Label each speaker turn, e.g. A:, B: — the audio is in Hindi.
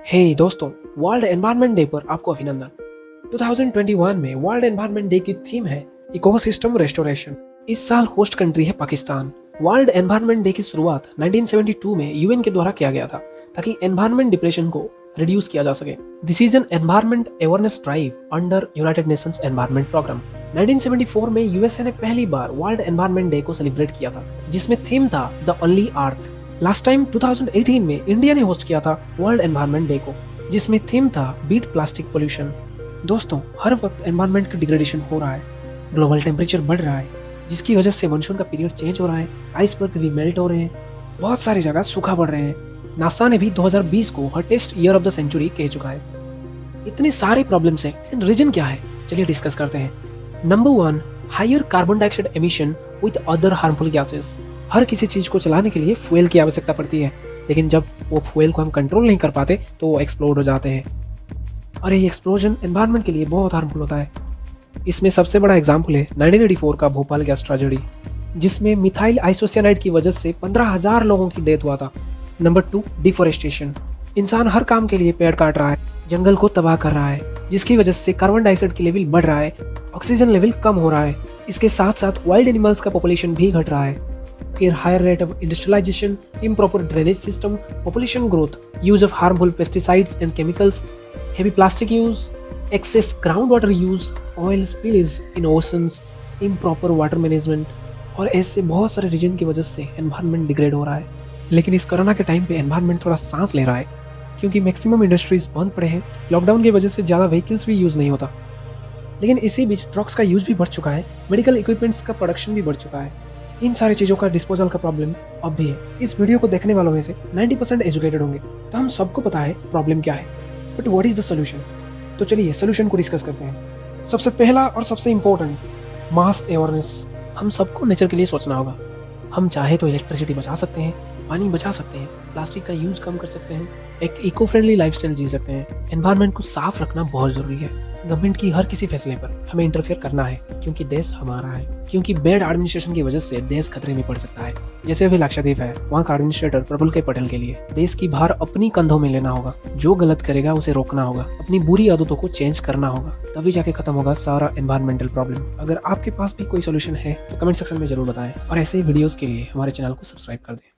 A: हे दोस्तों, वर्ल्ड एनवायरनमेंट डे पर आपको अभिनंदन। 2021 में वर्ल्ड एनवायरनमेंट डे की थीम है इकोसिस्टम रेस्टोरेशन। इस साल होस्ट कंट्री है पाकिस्तान। वर्ल्ड एनवायरनमेंट डे की शुरुआत 1972 में यूएन के द्वारा किया गया था ताकि एनवायरनमेंट डिप्रेशन को रिड्यूस किया जा सके। This is an environment awareness drive under United Nations Environment Programme. 1974 में यूएसए ने पहली बार वर्ल्ड एनवायरनमेंट डे को सेलिब्रेट किया था, जिसमें थीम था the only earth. Last time 2018 में इंडिया ने होस्ट किया था वर्ल्ड एनवायरनमेंट डे को, जिसमें थीम था बीट प्लास्टिक पोल्यूशन। दोस्तों, हर वक्त एनवायरनमेंट का डिग्रेडेशन हो रहा है। ग्लोबल टेम्परेचर बढ़ रहा है, जिसकी वजह से मानसून का पीरियड चेंज हो रहा है, आइसबर्ग भी मेल्ट हो रहे हैं, बहुत सारी जगह सूखा पड़ रहे हैं। नासा ने भी 2020 को hottest year of the century कह चुका है। इतने सारे प्रॉब्लम्स हैं, लेकिन रीजन क्या है? चलिए डिस्कस करते हैं। Number 1, higher carbon dioxide emission with other harmful gases. हर किसी चीज को चलाने के लिए फ्यूल की आवश्यकता पड़ती है, लेकिन जब वो फ्यूल को हम कंट्रोल नहीं कर पाते तो वो एक्सप्लोड हो जाते हैं और ये एक्सप्लोजन एनवायरनमेंट के लिए बहुत हार्मफुल होता है। इसमें सबसे बड़ा एग्जाम्पल है 1984 का भोपाल गैस ट्रेजेडी, जिसमें मिथाइल आइसोसियानाइड की वजह से 15,000 लोगों की डेथ हुआ था। Number 2, deforestation. इंसान हर काम के लिए पेड़ काट रहा है, जंगल को तबाह कर रहा है, जिसकी वजह से कार्बन डाइऑक्साइड की लेवल बढ़ रहा है, ऑक्सीजन लेवल कम हो रहा है। इसके साथ साथ वाइल्ड एनिमल्स का पॉपुलेशन भी घट रहा है। फिर higher rate of industrialisation, improper drainage system, population growth, use of harmful pesticides and chemicals, heavy plastic use, excess ground water use, oil spillage in oceans, improper water management और ऐसे बहुत सारे रीजन की वजह से एनवायरनमेंट डिग्रेड हो रहा है। लेकिन इस कोरोना के टाइम पे एनवायरनमेंट थोड़ा सांस ले रहा है, क्योंकि मैक्सिमम इंडस्ट्रीज बंद पड़े हैं। लॉकडाउन की वजह से ज़्यादा व्हीकल्स भी यूज़ नहीं होता, लेकिन इसी बीच ड्रग्स का यूज भी बढ़ चुका है, मेडिकल इक्विपमेंट्स का प्रोडक्शन भी बढ़ चुका है। इन सारी चीज़ों का डिस्पोजल का प्रॉब्लम अब भी है। इस वीडियो को देखने वालों में से 90% एजुकेटेड होंगे, तो हम सबको पता है प्रॉब्लम क्या है, but what is the solution. तो चलिए सोल्यूशन को डिस्कस करते हैं। सबसे पहला और सबसे इम्पोर्टेंट, मास अवेयरनेस। हम सबको नेचर के लिए सोचना होगा। हम चाहे तो इलेक्ट्रिसिटी बचा सकते हैं, पानी बचा सकते हैं, प्लास्टिक का यूज कम कर सकते हैं, एक इको फ्रेंडली लाइफस्टाइल जी सकते हैं। एनवायरनमेंट को साफ रखना बहुत जरूरी है। गवर्नमेंट की हर किसी फैसले पर हमें इंटरफेयर करना है, क्योंकि देश हमारा है। क्योंकि बैड एडमिनिस्ट्रेशन की वजह से देश खतरे में पड़ सकता है। जैसे अभी लक्षद्वीप है, वहाँ का एडमिनिस्ट्रेटर प्रफुल्ल के पटेल के लिए देश की भार अपनी कंधों में लेना होगा। जो गलत करेगा उसे रोकना होगा, अपनी बुरी आदतों को चेंज करना होगा, तभी जाके खत्म होगा सारा एनवायरमेंटल प्रॉब्लम। अगर आपके पास भी कोई सोल्यूशन है तो कमेंट सेक्शन में जरूर बताएं और ऐसे ही वीडियोस के लिए हमारे चैनल को सब्सक्राइब कर दें।